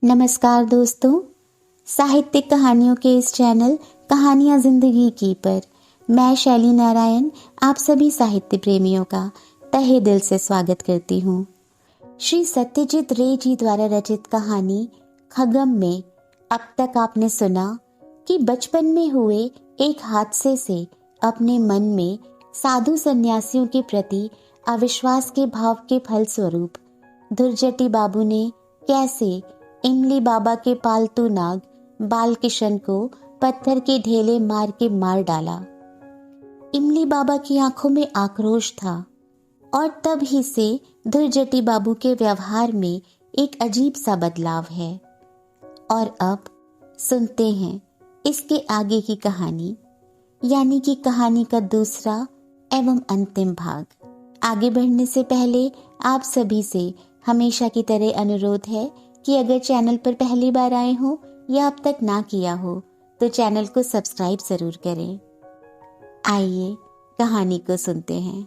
नमस्कार दोस्तों, साहित्यिक कहानियों के इस चैनल कहानियाँ जिंदगी की पर मैं शैली नारायण आप सभी साहित्य प्रेमियों का तहे दिल से स्वागत करती हूँ। श्री सत्यजीत रे जी द्वारा रचित कहानी खगम में अब तक आपने सुना कि बचपन में हुए एक हादसे से अपने मन में साधु सन्यासियों के प्रति अविश्वास के भाव के फलस्वरूप धुरजटी बाबू ने कैसे इमली बाबा के पालतू नाग बाल किशन को पत्थर के ढेले मार के मार डाला। इमली बाबा की आंखों में आक्रोश था और तब ही से धुरजटी बाबू के व्यवहार में एक अजीब सा बदलाव है। और अब सुनते हैं इसके आगे की कहानी, यानी कि कहानी का दूसरा एवं अंतिम भाग। आगे बढ़ने से पहले आप सभी से हमेशा की तरह अनुरोध है कि अगर चैनल पर पहली बार आए हो या अब तक ना किया हो तो चैनल को सब्सक्राइब जरूर करें। आइए कहानी को सुनते हैं।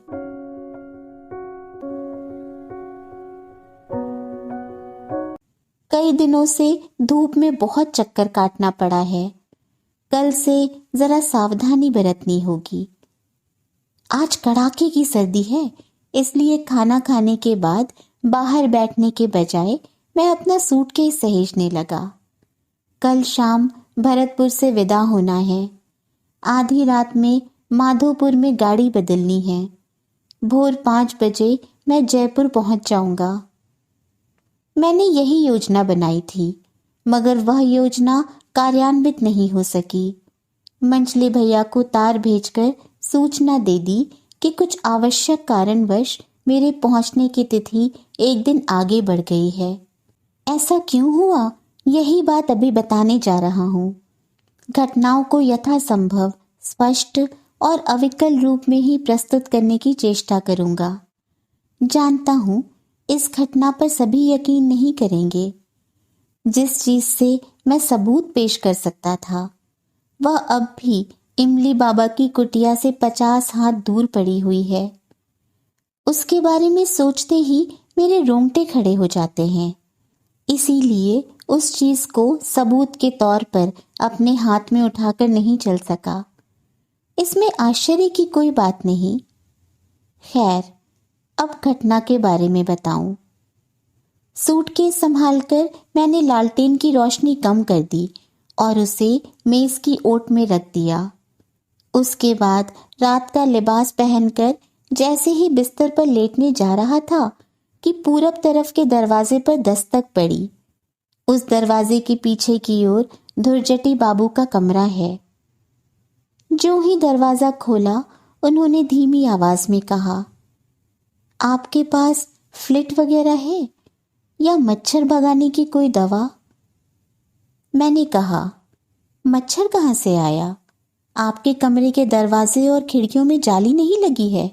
कई दिनों से धूप में बहुत चक्कर काटना पड़ा है। कल से जरा सावधानी बरतनी होगी। आज कड़ाके की सर्दी है, इसलिए खाना खाने के बाद बाहर बैठने के बजाय मैं अपना सूटकेस सहेजने लगा। कल शाम भरतपुर से विदा होना है। आधी रात में माधोपुर में गाड़ी बदलनी है। भोर 5 बजे मैं जयपुर पहुंच जाऊंगा। मैंने यही योजना बनाई थी, मगर वह योजना कार्यान्वित नहीं हो सकी। मंचले भैया को तार भेजकर सूचना दे दी कि कुछ आवश्यक कारणवश मेरे पहुंचने की तिथि एक दिन आगे बढ़ गई है। ऐसा क्यों हुआ, यही बात अभी बताने जा रहा हूँ। घटनाओं को यथासंभव स्पष्ट और अविकल रूप में ही प्रस्तुत करने की चेष्टा करूँगा। जानता हूँ इस घटना पर सभी यकीन नहीं करेंगे। जिस चीज से मैं सबूत पेश कर सकता था वह अब भी इमली बाबा की कुटिया से 50 हाथ दूर पड़ी हुई है। उसके बारे में सोचते ही मेरे रोंगटे खड़े हो जाते हैं। इसीलिए उस चीज को सबूत के तौर पर अपने हाथ में उठाकर नहीं चल सका। इसमें आश्चर्य की कोई बात नहीं। खैर, अब घटना के बारे में बताऊं। सूटकेस संभालकर मैंने लालटेन की रोशनी कम कर दी और उसे मेज की ओट में रख दिया। उसके बाद रात का लिबास पहनकर जैसे ही बिस्तर पर लेटने जा रहा था कि पूरब तरफ के दरवाजे पर दस्तक पड़ी। उस दरवाजे के पीछे की ओर धुरजटी बाबू का कमरा है। जो ही दरवाजा खोला उन्होंने धीमी आवाज में कहा, आपके पास फ्लिट वगैरह है या मच्छर भगाने की कोई दवा? मैंने कहा, मच्छर कहाँ से आया? आपके कमरे के दरवाजे और खिड़कियों में जाली नहीं लगी है?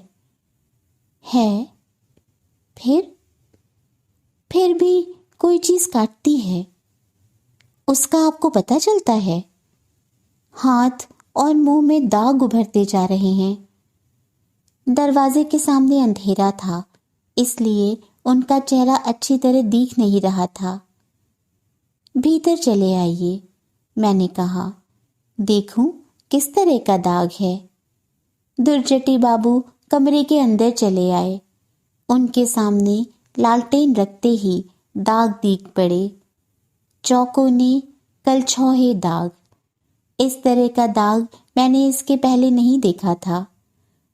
है। फिर भी कोई चीज काटती है। उसका आपको पता चलता है? हाथ और मुंह में दाग उभरते जा रहे हैं। दरवाजे के सामने अंधेरा था, इसलिए उनका चेहरा अच्छी तरह दिख नहीं रहा था। भीतर चले आइए, मैंने कहा। देखूं किस तरह का दाग है। धुरजटी बाबू कमरे के अंदर चले आए। उनके सामने लालटेन रखते ही दाग दिख पड़े। चौकोने कलछौहे दाग। इस तरह का दाग मैंने इसके पहले नहीं देखा था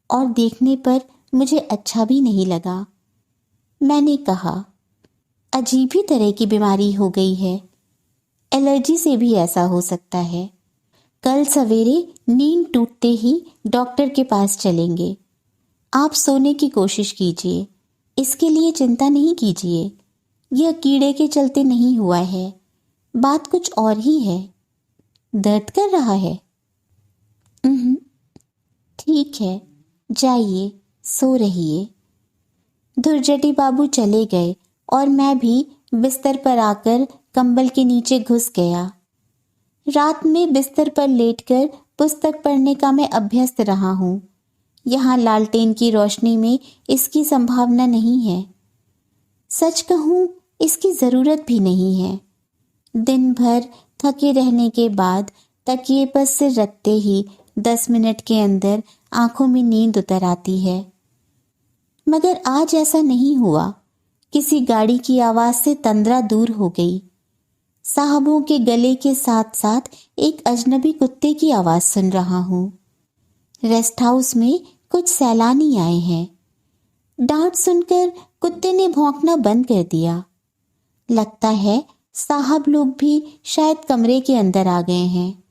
और देखने पर मुझे अच्छा भी नहीं लगा। मैंने कहा, अजीब ही तरह की बीमारी हो गई है। एलर्जी से भी ऐसा हो सकता है। कल सवेरे नींद टूटते ही डॉक्टर के पास चलेंगे। आप सोने की कोशिश कीजिए, इसके लिए चिंता नहीं कीजिए। यह कीड़े के चलते नहीं हुआ है, बात कुछ और ही है। दर्द कर रहा है? ठीक है, जाइए सो रहिए। धुरजटी बाबू चले गए और मैं भी बिस्तर पर आकर कंबल के नीचे घुस गया। रात में बिस्तर पर लेटकर पुस्तक पढ़ने का मैं अभ्यस्त रहा हूँ। यहाँ लालटेन की रोशनी में इसकी संभावना नहीं है। सच कहूँ इसकी जरूरत भी नहीं है। दिन भर थके रहने के बाद तकिए पर सिर रखते ही 10 मिनट के अंदर आंखों में नींद उतर आती है। मगर आज ऐसा नहीं हुआ। किसी गाड़ी की आवाज से तंद्रा दूर हो गई। साहबों के गले के साथ साथ एक अजनबी कुत्ते की आवाज सुन रहा हूं। रेस्ट हाउस में कुछ सैलानी आए हैं। डांट सुनकर कुत्ते ने भौंकना बंद कर दिया। लगता है साहब लोग भी शायद कमरे के अंदर आ गए हैं।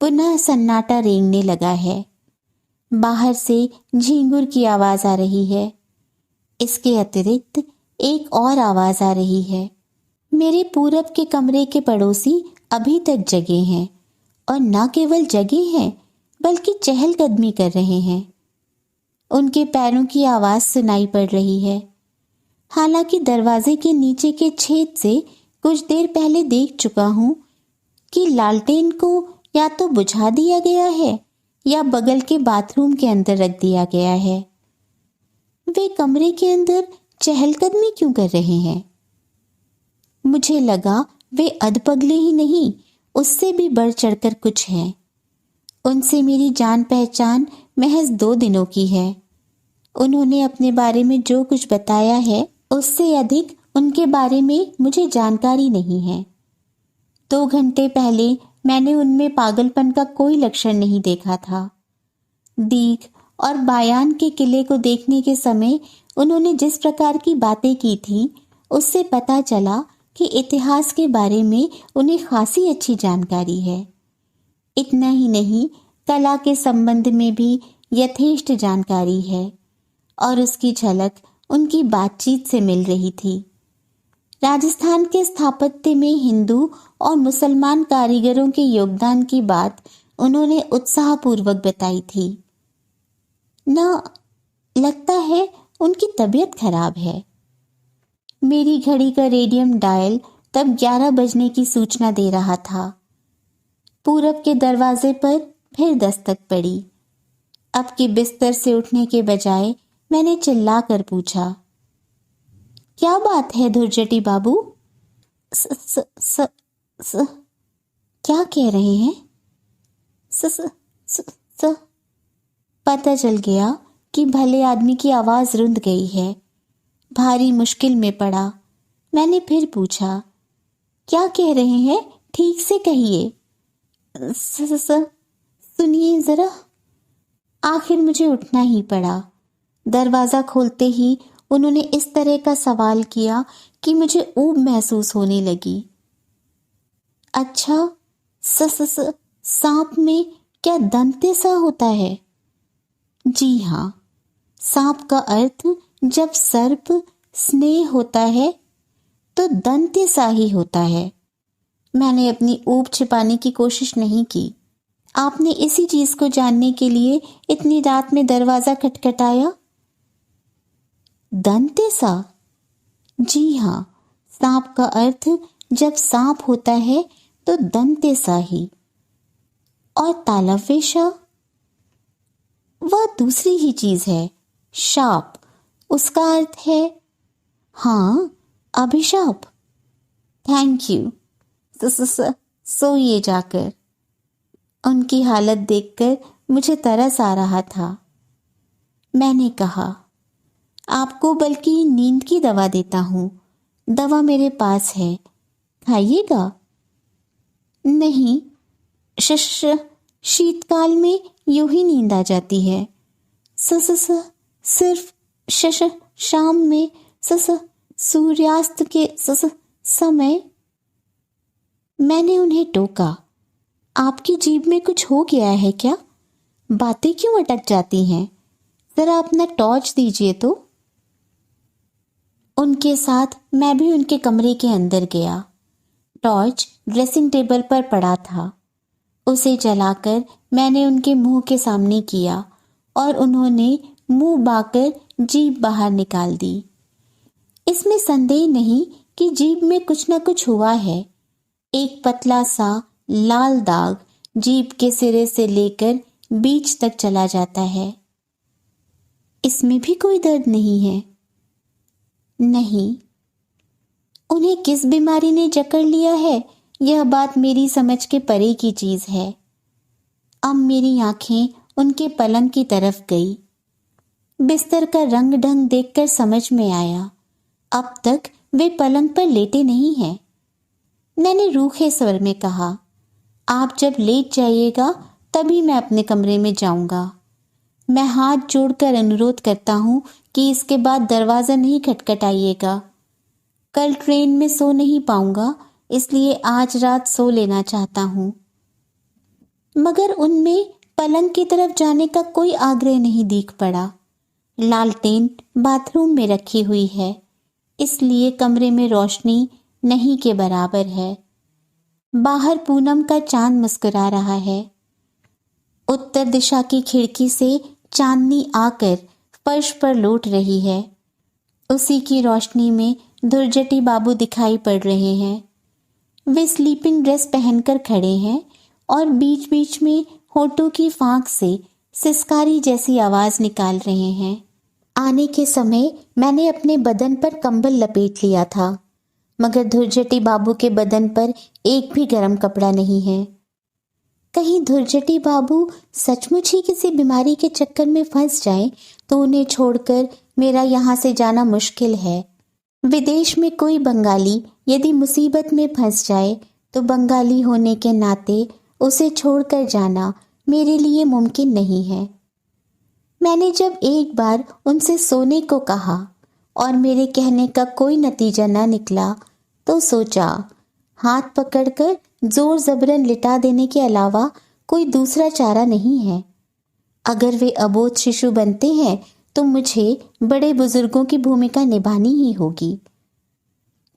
पुनः सन्नाटा रेंगने लगा है। बाहर से झींगुर की आवाज आ रही है। इसके अतिरिक्त एक और आवाज आ रही है। मेरे पूरब के कमरे के पड़ोसी अभी तक जगे हैं और न केवल जगे हैं बल्कि चहलकदमी कर रहे हैं। उनके पैरों की आवाज सुनाई पड़ रही है। हालांकि दरवाजे के नीचे के छेद से कुछ देर पहले देख चुका हूं कि लालटेन को या तो बुझा दिया गया है या बगल के बाथरूम के अंदर रख दिया गया है। वे कमरे के अंदर चहलकदमी क्यों कर रहे हैं? मुझे लगा वे अधपगले ही नहीं, उससे भी बढ़ चढ़कर कुछ है। उनसे मेरी जान पहचान महज 2 दिनों की है। उन्होंने अपने बारे में जो कुछ बताया है उससे अधिक उनके बारे में मुझे जानकारी नहीं है। 2 घंटे पहले मैंने उनमें पागलपन का कोई लक्षण नहीं देखा था। दीघ और बायान के किले को देखने के समय उन्होंने जिस प्रकार की बातें की थी उससे पता चला कि इतिहास के बारे में उन्हें खासी अच्छी जानकारी है। इतना ही नहीं, कला के संबंध में भी यथेष्ट जानकारी है और उसकी झलक उनकी बातचीत से मिल रही थी। राजस्थान के स्थापत्य में हिंदू और मुसलमान कारीगरों के योगदान की बात उन्होंने उत्साहपूर्वक बताई थी। ना लगता है उनकी तबीयत खराब है। मेरी घड़ी का रेडियम डायल तब 11 बजने की सूचना दे रहा था। पूरब के दरवाजे पर फिर दस्तक पड़ी। अब के बिस्तर से उठने के बजाय मैंने चिल्लाकर पूछा, क्या बात है धुरजटी बाबू? स, स, स, स, क्या कह रहे हैं? स, स, स, स, पता चल गया कि भले आदमी की आवाज रुंध गई है। भारी मुश्किल में पड़ा। मैंने फिर पूछा, क्या कह रहे हैं? ठीक से कहिए। सुनिए जरा। आखिर मुझे उठना ही पड़ा। दरवाजा खोलते ही उन्होंने इस तरह का सवाल किया कि मुझे ऊब महसूस होने लगी। अच्छा, सांप में क्या दंते सा होता है? जी हाँ, सांप का अर्थ जब सर्प स्नेह होता है तो दंते सा ही होता है। मैंने अपनी ऊब छिपाने की कोशिश नहीं की। आपने इसी चीज को जानने के लिए इतनी रात में दरवाजा खटखटाया? दंते सा? जी हाँ, सांप का अर्थ जब सांप होता है तो दंते सा ही। और तालवेशा? वह दूसरी ही चीज है। शाप, उसका अर्थ है हाँ, अभिशाप। Thank you. सोइए जाकर। उनकी हालत देखकर मुझे तरस आ रहा था। मैंने कहा, आपको बल्कि नींद की दवा देता हूं। दवा मेरे पास है, खाइएगा। नहीं, शीतकाल में यूं ही नींद आ जाती है। सिर्फ शाम में सूर्यास्त के समय। मैंने उन्हें टोका, आपकी जीभ में कुछ हो गया है क्या? बातें क्यों अटक जाती हैं? जरा अपना टॉर्च दीजिए तो। उनके साथ मैं भी उनके कमरे के अंदर गया। टॉर्च ड्रेसिंग टेबल पर पड़ा था। उसे जलाकर मैंने उनके मुंह के सामने किया और उन्होंने मुंह बाकर जीभ बाहर निकाल दी। इसमें संदेह नहीं कि जीभ में कुछ न कुछ हुआ है। एक पतला सा लाल दाग जीभ के सिरे से लेकर बीच तक चला जाता है। इसमें भी कोई दर्द नहीं है? नहीं। उन्हें किस बीमारी ने जकड़ लिया है, यह बात मेरी समझ के परे की चीज है। अब मेरी आंखें उनके पलंग की तरफ गई। बिस्तर का रंग ढंग देखकर समझ में आया, अब तक वे पलंग पर लेटे नहीं हैं। मैंने रूखे स्वर में कहा, आप जब लेट जाइएगा तभी मैं अपने कमरे में जाऊंगा। मैं हाथ जोड़कर अनुरोध करता हूं कि इसके बाद दरवाजा नहीं खटखटाइएगा। कल ट्रेन में सो नहीं पाऊंगा, इसलिए आज रात सो लेना चाहता हूं। मगर उनमें पलंग की तरफ जाने का कोई आग्रह नहीं दिख पड़ा। लालटेन बाथरूम में रखी हुई है, इसलिए कमरे में रोशनी नहीं के बराबर है। बाहर पूनम का चांद मुस्कुरा रहा है। उत्तर दिशा की खिड़की से चांदनी आकर फर्श पर लौट रही है। उसी की रोशनी में धुरजटी बाबू दिखाई पड़ रहे हैं। वे स्लीपिंग ड्रेस पहनकर खड़े हैं और बीच बीच में होठों की फांक से सिसकारी जैसी आवाज निकाल रहे हैं। आने के समय मैंने अपने बदन पर कंबल लपेट लिया था, मगर धुरजटी बाबू के बदन पर एक भी गर्म कपड़ा नहीं है। कहीं धुरजटी बाबू सचमुच ही किसी बीमारी के चक्कर में फंस जाए तो उन्हें छोड़कर मेरा यहाँ से जाना मुश्किल है। विदेश में कोई बंगाली यदि मुसीबत में फंस जाए तो बंगाली होने के नाते उसे छोड़कर जाना मेरे लिए मुमकिन नहीं है। मैंने जब एक बार उनसे सोने को कहा और मेरे कहने का कोई नतीजा न निकला तो सोचा, हाथ पकड़कर जोर जबरन लिटा देने के अलावा कोई दूसरा चारा नहीं है। अगर वे अबोध शिशु बनते हैं तो मुझे बड़े बुजुर्गों की भूमिका निभानी ही होगी।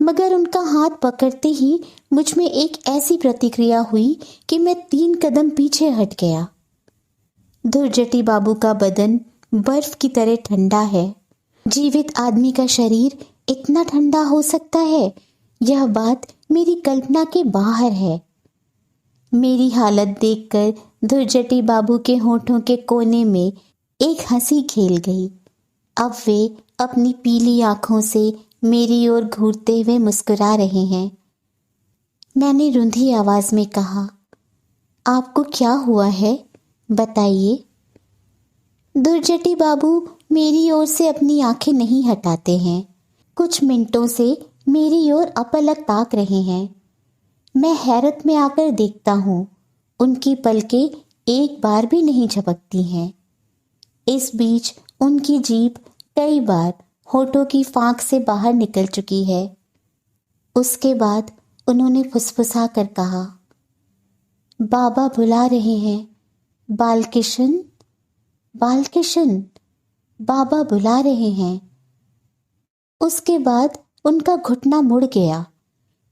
मगर उनका हाथ पकड़ते ही मुझ में एक ऐसी प्रतिक्रिया हुई कि मैं 3 कदम पीछे हट गया। धुरजटी बाबू का बदन बर्फ की तरह ठंडा है। जीवित आदमी का शरीर इतना ठंडा हो सकता है, यह बात मेरी कल्पना के बाहर है। मेरी हालत देखकर धुरजटी बाबू के होठों के कोने में एक हंसी खेल गई। अब वे अपनी पीली आंखों से मेरी ओर घूरते हुए मुस्कुरा रहे हैं। मैंने रुंधी आवाज में कहा, आपको क्या हुआ है, बताइए। धुरजटी बाबू मेरी ओर से अपनी आंखें नहीं हटाते हैं। कुछ मिनटों से मेरी ओर अपलक ताक रहे हैं। मैं हैरत में आकर देखता हूँ, उनकी पलकें एक बार भी नहीं झपकती हैं। इस बीच उनकी जीभ कई बार होठों की फांक से बाहर निकल चुकी है। उसके बाद उन्होंने फुसफुसा कर कहा, बाबा बुला रहे हैं, बालकिशन, बालकिशन, बाबा बुला रहे हैं। उसके बाद उनका घुटना मुड़ गया।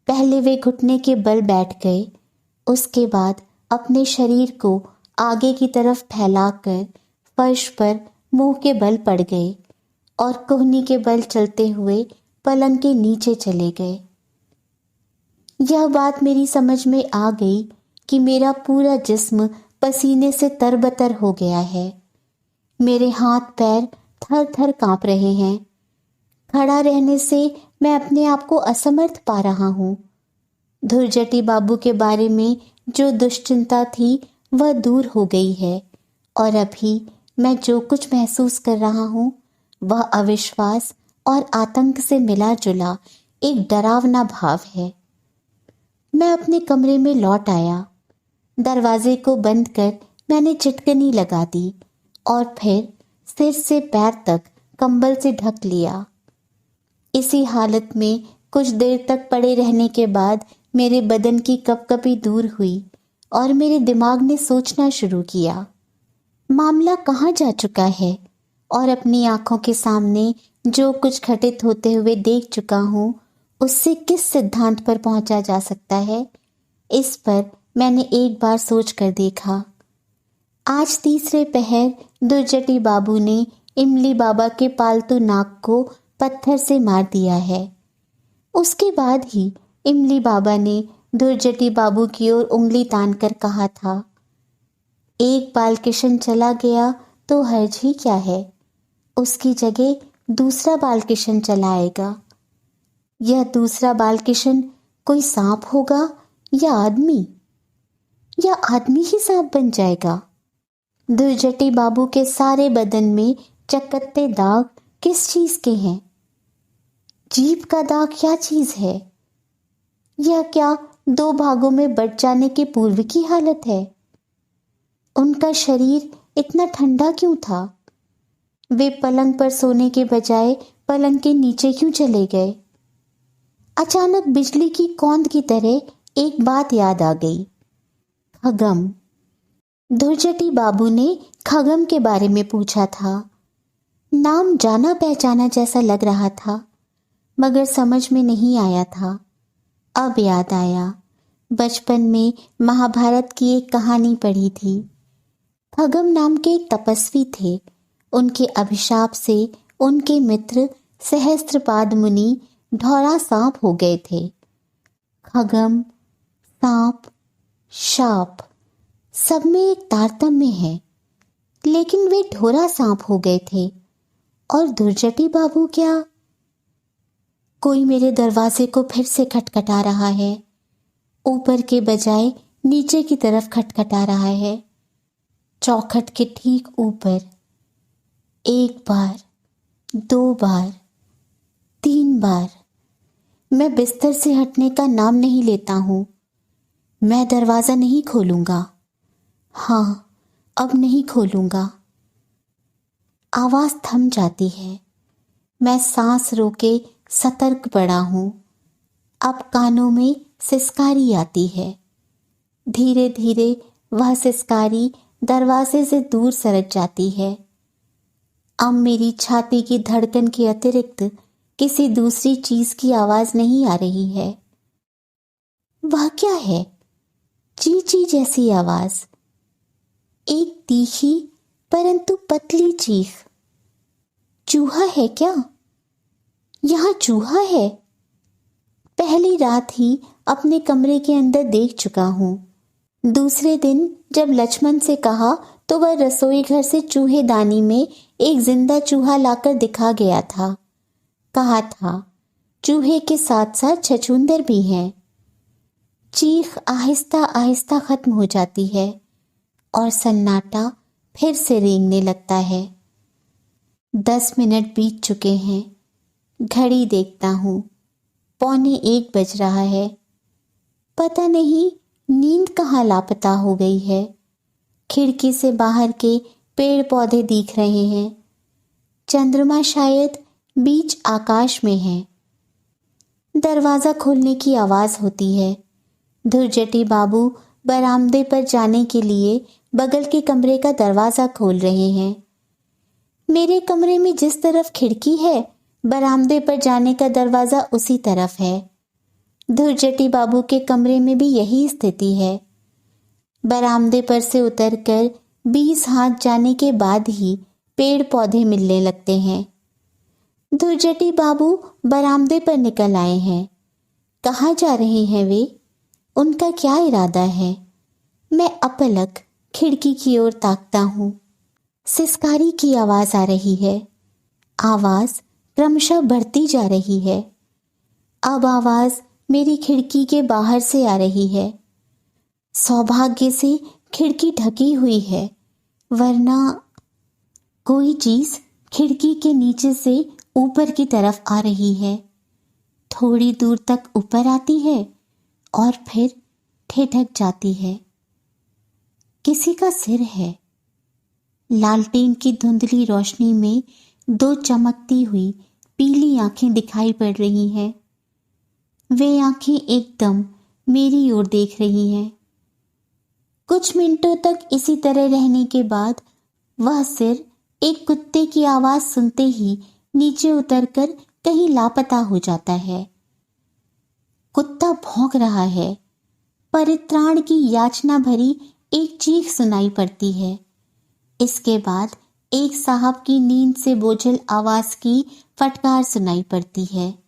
पहले वे घुटने के बल बैठ गए, उसके बाद अपने शरीर को आगे की तरफ फैलाकर फर्श पर मुंह के बल पड़ गए और कोहनी के बल चलते हुए पलंग के नीचे चले गए। यह बात मेरी समझ में आ गई कि मेरा पूरा जिस्म पसीने से तरबतर हो गया है। मेरे हाथ पैर थर थर कांप रहे हैं। खड़ा रहने से मैं अपने आप को असमर्थ पा रहा हूँ। धुरजटी बाबू के बारे में जो दुश्चिंता थी वह दूर हो गई है और अभी मैं जो कुछ महसूस कर रहा हूँ वह अविश्वास और आतंक से मिला जुला एक डरावना भाव है। मैं अपने कमरे में लौट आया। दरवाजे को बंद कर मैंने चिटकनी लगा दी और फिर सिर से पैर तक कंबल से ढक लिया। इसी हालत में कुछ देर तक पड़े रहने के बाद मेरे बदन की कपकपी दूर हुई और मेरे दिमाग ने सोचना शुरू किया, मामला कहाँ जा चुका है और अपनी आंखों के सामने जो कुछ घटित होते हुए देख चुका हूँ उससे किस सिद्धांत पर पहुंचा जा सकता है। इस पर मैंने एक बार सोच कर देखा। आज तीसरे पहर दुर्जटी बाबू ने इमली बाबा के पालतू नाग को पत्थर से मार दिया है। उसके बाद ही इमली बाबा ने दुर्जटी बाबू की ओर उंगली तान कर कहा था, एक बालकिशन चला गया तो हर्ज ही क्या है, उसकी जगह दूसरा बालकिशन चला आएगा। यह दूसरा बालकिशन कोई सांप होगा या आदमी ही सांप बन जाएगा। दुर्जटी बाबू के सारे बदन में चकत्ते दाग किस चीज के हैं? जीभ का दाग क्या चीज है? यह क्या 2 भागों में बट जाने के पूर्व की हालत है? उनका शरीर इतना ठंडा क्यों था? वे पलंग पर सोने के बजाय पलंग के नीचे क्यों चले गए? अचानक बिजली की कौंध की तरह एक बात याद आ गई। खगम। दुर्जटी बाबू ने खगम के बारे में पूछा था। नाम जाना पहचाना जैसा लग रहा था, मगर समझ में नहीं आया था। अब याद आया, बचपन में महाभारत की एक कहानी पढ़ी थी। खगम नाम के एक तपस्वी थे। उनके अभिशाप से उनके मित्र सहस्त्रपाद मुनि ढौरा सांप हो गए थे। खगम, सांप, शाप सब में एक तारतम्य है, लेकिन वे ढोरा सांप हो गए थे। और दुर्जटी बाबू क्या? कोई मेरे दरवाजे को फिर से खटखटा रहा है। ऊपर के बजाय नीचे की तरफ खटखटा रहा है, चौखट के ठीक ऊपर। 1 बार, 2 बार, 3 बार। मैं बिस्तर से हटने का नाम नहीं लेता हूं। मैं दरवाजा नहीं खोलूंगा। हाँ, अब नहीं खोलूंगा। आवाज थम जाती है। मैं सांस रोके सतर्क पड़ा हूं। अब कानों में सिसकारी आती है। धीरे धीरे वह सिसकारी दरवाजे से दूर सरक जाती है। अब मेरी छाती की धड़कन के अतिरिक्त किसी दूसरी चीज की आवाज नहीं आ रही है। वह क्या है? ची ची जैसी आवाज, एक तीखी परंतु पतली चीख। चूहा है क्या? यहां चूहा है। पहली रात ही अपने कमरे के अंदर देख चुका हूं। दूसरे दिन जब लक्ष्मण से कहा तो वह रसोई घर से चूहेदानी में एक जिंदा चूहा लाकर दिखा गया था। कहा था चूहे के साथ साथ छछूंदर भी हैं। चीख आहिस्ता आहिस्ता खत्म हो जाती है और सन्नाटा फिर से रेंगने लगता है। 10 मिनट बीत चुके हैं। घड़ी देखता हूं, 1:45 बज रहा है। पता नहीं नींद कहाँ लापता हो गई है। खिड़की से बाहर के पेड़ पौधे दिख रहे हैं। चंद्रमा शायद बीच आकाश में है। दरवाजा खोलने की आवाज होती है। दुर्जटी बाबू बरामदे पर जाने के लिए बगल के कमरे का दरवाजा खोल रहे हैं। मेरे कमरे में जिस तरफ खिड़की है, बरामदे पर जाने का दरवाजा उसी तरफ है। दुर्जटी बाबू के कमरे में भी यही स्थिति है। बरामदे पर से उतरकर 20 हाथ जाने के बाद ही पेड़ पौधे मिलने लगते हैं। दुर्जटी बाबू बरामदे पर निकल आए हैं। कहाँ जा रहे हैं वे? उनका क्या इरादा है? मैं अपलक खिड़की की ओर ताकता हूं। सिसकारी की आवाज आ रही है। आवाज क्रमशः बढ़ती जा रही है। अब आवाज मेरी खिड़की के बाहर से आ रही है। सौभाग्य से खिड़की ढकी हुई है, वरना कोई चीज खिड़की के नीचे से ऊपर की तरफ आ रही है। थोड़ी दूर तक ऊपर आती है और फिर ठिठक जाती है। किसी का सिर है। लालटेन की धुंधली रोशनी में 2 चमकती हुई पीली आंखें दिखाई पड़ रही हैं। वे आंखें एकदम मेरी ओर देख रही हैं। कुछ मिनटों तक इसी तरह रहने के बाद वह सिर एक कुत्ते की आवाज सुनते ही नीचे उतरकर कहीं लापता हो जाता है। कुत्ता भौंक रहा है। परित्राण की याचना भरी एक चीख सुनाई पड़ती है। इसके बाद एक साहब की नींद से बोझल आवाज की फटकार सुनाई पड़ती है।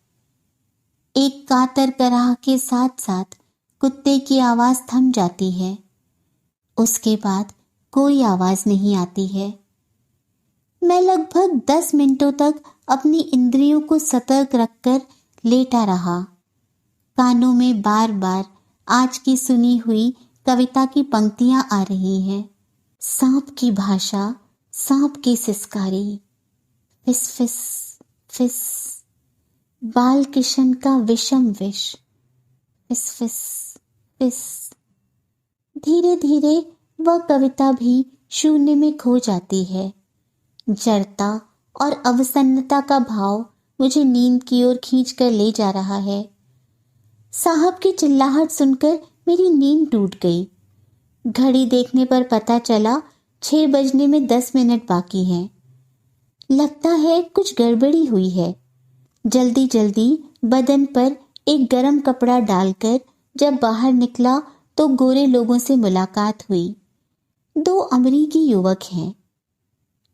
एक कातर कराह के साथ साथ कुत्ते की आवाज थम जाती है। उसके बाद कोई आवाज नहीं आती है। मैं लगभग 10 मिनटों तक अपनी इंद्रियों को सतर्क रखकर लेटा रहा। कानों में बार बार आज की सुनी हुई कविता की पंक्तियां आ रही हैं। सांप की भाषा, सांप की सिसकारी, फिस फिस फिस, बाल किशन का विषम विष, फिस फिस फिस। धीरे धीरे वह कविता भी शून्य में खो जाती है। जड़ता और अवसन्नता का भाव मुझे नींद की ओर खींच कर ले जा रहा है। साहब की चिल्लाहट सुनकर मेरी नींद टूट गई। घड़ी देखने पर पता चला 6 बजने में 10 मिनट बाकी हैं। लगता है कुछ गड़बड़ी हुई है। जल्दी जल्दी बदन पर एक गरम कपड़ा डालकर जब बाहर निकला तो गोरे लोगों से मुलाकात हुई। 2 अमरीकी युवक हैं।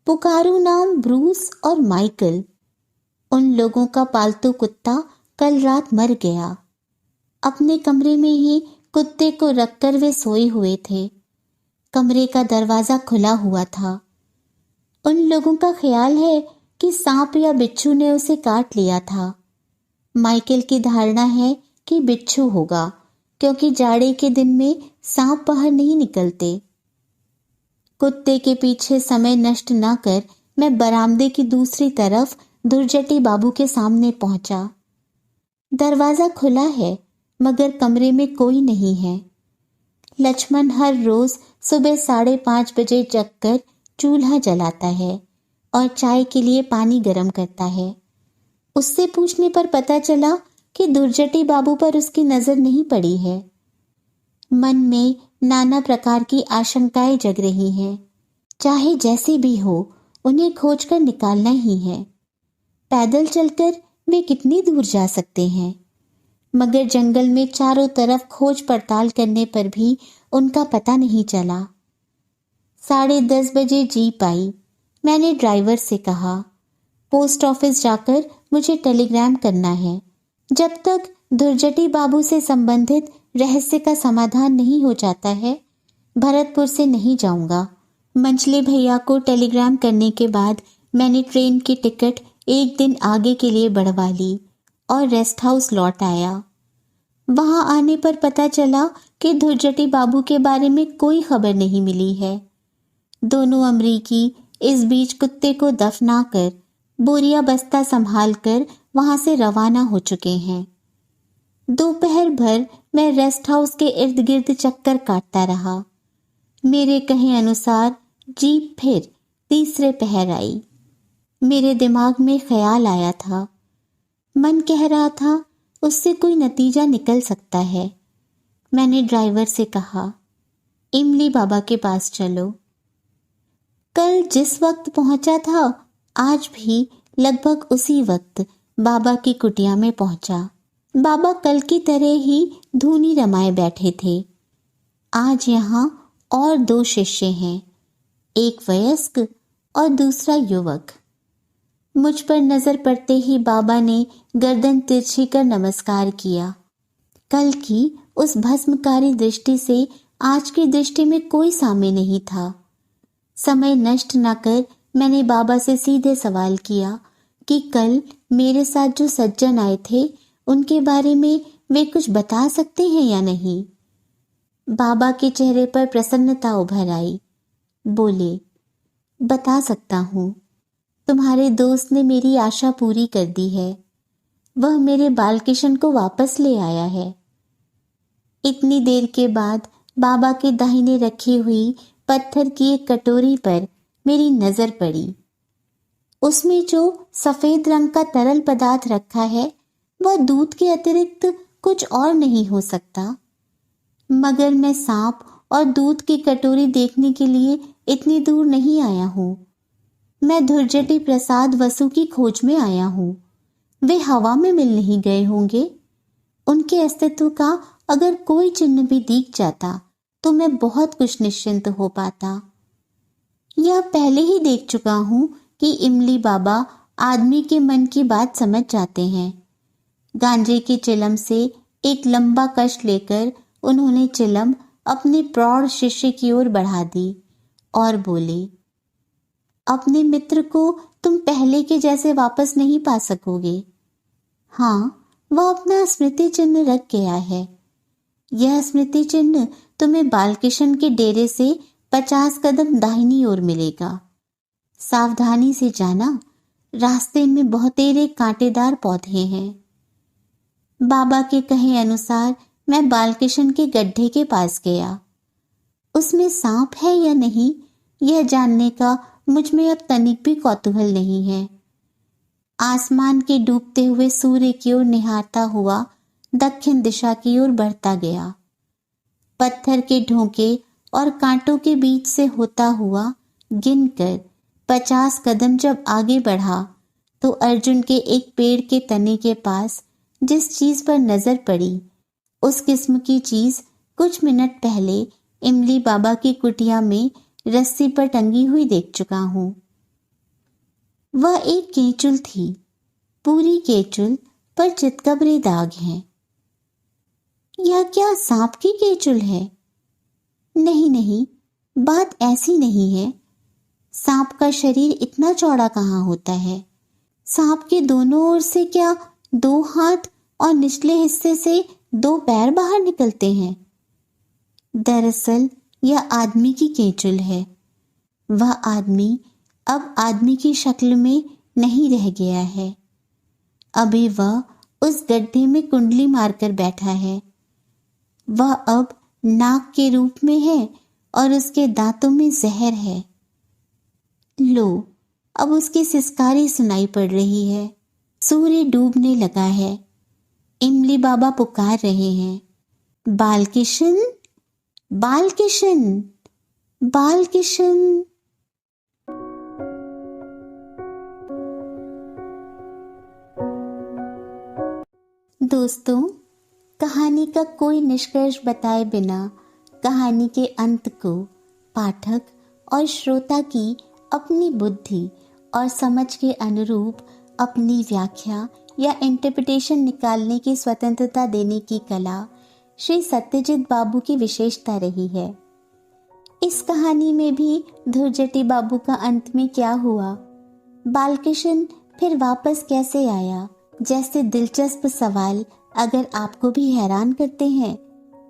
पुकारू नाम ब्रूस और माइकल। उन लोगों का पालतू कुत्ता कल रात मर गया। अपने कमरे में ही कुत्ते को रखकर वे सोए हुए थे। कमरे का दरवाजा खुला हुआ था। उन लोगों का ख्याल है कि सांप या बिच्छू ने उसे काट लिया था। माइकल की धारणा है कि बिच्छू होगा, क्योंकि जाड़े के दिन में सांप बाहर नहीं निकलते। कुत्ते के पीछे समय नष्ट न कर मैं बरामदे की दूसरी तरफ दुर्जटी बाबू के सामने पहुंचा। दरवाजा खुला है मगर कमरे में कोई नहीं है। लक्ष्मण हर रोज सुबह 5:30 बजे जगकर चूल्हा जलाता है और चाय के लिए पानी गर्म करता है। उससे पूछने पर पता चला कि दुर्जटी बाबू पर उसकी नजर नहीं पड़ी है। मन में नाना प्रकार की आशंकाएं जग रही हैं। चाहे जैसे भी हो, उन्हें खोजकर निकालना ही है। पैदल चलकर वे कितनी दूर जा सकते हैं, मगर जंगल में चारों तरफ खोज पड़ताल करने पर भी उनका पता नहीं चला। 10:30 बजे जीप आई। मैंने ड्राइवर से कहा, पोस्ट ऑफिस जाकर मुझे टेलीग्राम करना है। जब तक दुर्जटी बाबू से संबंधित रहस्य का समाधान नहीं हो जाता है, भरतपुर से नहीं जाऊंगा। मंचले भैया को टेलीग्राम करने के बाद मैंने ट्रेन की टिकट 1 दिन आगे के लिए बढ़वा ली और रेस्ट हाउस लौट आया। वहां आने पर पता चला कि दुर्जटी बाबू के बारे में कोई खबर नहीं मिली है। दोनों अमरीकी इस बीच कुत्ते को दफना कर बोरिया बस्ता संभाल कर वहां से रवाना हो चुके हैं। दोपहर भर मैं रेस्ट हाउस के इर्द गिर्द चक्कर काटता रहा। मेरे कहे अनुसार जीप फिर तीसरे पहर आई। मेरे दिमाग में ख्याल आया था। मन कह रहा था उससे कोई नतीजा निकल सकता है। मैंने ड्राइवर से कहा, इमली बाबा के पास चलो। कल जिस वक्त पहुंचा था, आज भी लगभग उसी वक्त बाबा की कुटिया में पहुंचा। बाबा कल की तरह ही धूनी रमाए बैठे थे। आज यहाँ और 2 शिष्य हैं, एक वयस्क और दूसरा युवक। मुझ पर नजर पड़ते ही बाबा ने गर्दन तिरछी कर नमस्कार किया। कल की उस भस्मकारी दृष्टि से आज की दृष्टि में कोई साम्य नहीं था। समय नष्ट न कर मैंने बाबा से सीधे सवाल किया कि कल मेरे साथ जो सज्जन आए थे, उनके बारे में वे कुछ बता सकते हैं या नहीं। बाबा के चेहरे पर प्रसन्नता उभर आई। बोले, बता सकता हूँ। तुम्हारे दोस्त ने मेरी आशा पूरी कर दी है। वह मेरे बालकिशन को वापस ले आया है। इतनी देर के बाद बाबा के दाहिने रखी हुई पत्थर की एक कटोरी पर मेरी नजर पड़ी। उसमें जो सफेद रंग का तरल पदार्थ रखा है, वह दूध के अतिरिक्त कुछ और नहीं हो सकता। मगर मैं सांप और दूध की कटोरी देखने के लिए इतनी दूर नहीं आया हूँ। मैं धुर्जटी प्रसाद वसु की खोज में आया हूँ। वे हवा में मिल नहीं गए होंगे। उनके अस्तित्व का अगर कोई चिन्ह भी दिख जाता तो मैं बहुत कुछ निश्चिंत हो पाता। यह पहले ही देख चुका हूँ कि इमली बाबा आदमी के मन की बात समझ जाते हैं। गांजे की चिलम से एक लंबा कश लेकर उन्होंने चिलम अपने प्रौढ़ शिष्य की ओर बढ़ा दी और बोले, अपने मित्र को तुम पहले के जैसे वापस नहीं पा सकोगे। हाँ, वह अपना स्मृति चिन्ह रख गया है। यह स्मृति चिन्ह तुम्हें बालकिशन के डेरे से 50 कदम दाहिनी ओर मिलेगा। सावधानी से जाना, रास्ते में बहुतेरे कांटेदार पौधे हैं। बाबा के कहे अनुसार मैं बालकिशन के गड्ढे के पास गया। उसमें सांप है या नहीं, यह जानने का मुझ में अब तनिक भी कौतूहल नहीं है। आसमान के डूबते हुए सूर्य की ओर निहारता हुआ दक्षिण दिशा की ओर बढ़ता गया। पत्थर के ढोंके और कांटों के बीच से होता हुआ गिनकर 50 कदम जब आगे बढ़ा तो अर्जुन के एक पेड़ के तने के पास जिस चीज पर नजर पड़ी, उस किस्म की चीज कुछ मिनट पहले इमली बाबा की कुटिया में रस्सी पर टंगी हुई देख चुका हूं। वह एक केचुल थी, पूरी केचुल पर चितकबरे दाग हैं। यह क्या सांप की केचुल है? नहीं नहीं, बात ऐसी नहीं है। सांप का शरीर इतना चौड़ा कहाँ होता है? सांप के दोनों ओर से क्या 2 हाथ और निचले हिस्से से 2 पैर बाहर निकलते हैं? दरअसल यह आदमी की केचुल है। वह आदमी अब आदमी की शक्ल में नहीं रह गया है। अभी वह उस गड्ढे में कुंडली मारकर बैठा है। वह अब नाग के रूप में है और उसके दांतों में जहर है। लो, अब उसकी सिसकारी सुनाई पड़ रही है। सूर्य डूबने लगा है। इमली बाबा पुकार रहे हैं, बालकिशन, बालकिशन, बालकिशन। दोस्तों, कहानी का कोई निष्कर्ष बताए बिना कहानी के अंत को पाठक और श्रोता की अपनी बुद्धि और समझ के अनुरूप अपनी व्याख्या या इंटरप्रिटेशन निकालने की स्वतंत्रता देने की कला श्री सत्यजित बाबू की विशेषता रही है। इस कहानी में भी धुरजटी बाबू का अंत में क्या हुआ, बालकिशन फिर वापस कैसे आया, जैसे दिलचस्प सवाल अगर आपको भी हैरान करते हैं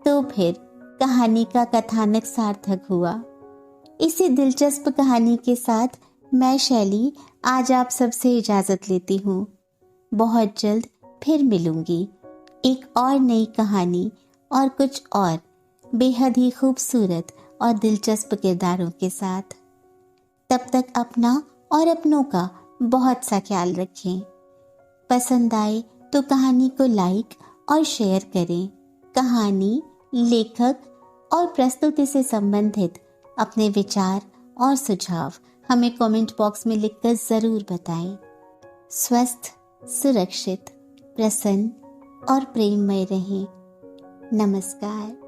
तो फिर कहानी का कथानक सार्थक हुआ। इसी दिलचस्प कहानी के साथ मैं शैली आज आप सबसे इजाजत लेती हूँ। बहुत जल्द फिर मिलूंगी एक और नई कहानी और कुछ और बेहद ही खूबसूरत और दिलचस्प किरदारों के साथ। तब तक अपना और अपनों का बहुत सा ख्याल रखें। पसंद आए तो कहानी को लाइक और शेयर करें। कहानी, लेखक और प्रस्तुति से संबंधित अपने विचार और सुझाव हमें कमेंट बॉक्स में लिखकर जरूर बताएं। स्वस्थ, सुरक्षित, प्रसन्न और प्रेममय रहें। नमस्कार।